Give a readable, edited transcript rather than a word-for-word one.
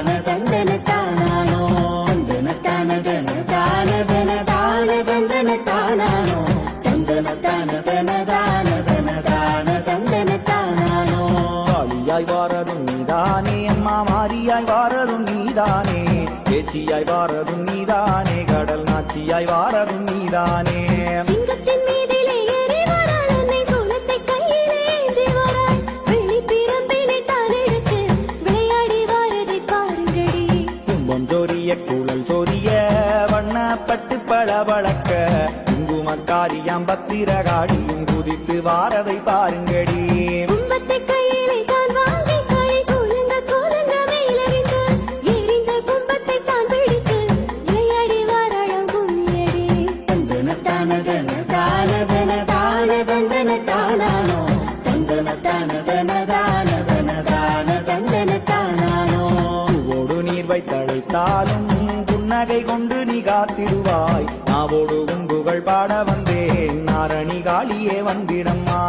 தான தந்தன தானானோ தந்தன தான தன தான தன தான தந்தன தானானோ தந்தன தான தன தான தன தான தந்தன தானானோ காளியாய் வாரதும் நீதானே அம்மா மாரியாய் வாரதும் நீதானே பேச்சியாய் வாரதும் நீதானே கடல் நாச்சியாய் வாரதும் நீதானே சிங்கத்தின் மீதிலே ஏறி வராள் அன்னை சூலத்தை கையிலே ஏந்தி வராள் வெள்ளி பிரம்பினை தான் எடுத்து விளையாடி வாரதை பாருங்கடி கும்பம் சொரிய குழல் சொரிய வண்ணப்பட்டு பளபளக்க குங்குமக்காரியாம் பத்திரகாடியும் குதித்து வாரதை பாருங்கடி கும்பத்தை கையிலே தான் வாங்கி கழி கூலுங்க கூலுங்க மேலறிந்து எரிந்த கும்பத்தை தான் பிடித்து விளையாடி வாராளாம் கும்மியடி தந்தன தான தன தான தன தான தந்தன தானானோ தந்தன தான தன தான தன தான தந்தன தானானோ பூவோடு நீர் வைத்தழைத்தாலும் புன்னகை கொண்டு நீ காத்திடுவாய் நாவோடு கும்புகள் பாட வந்தேன் நாரணி காளியே வந்திடம்மா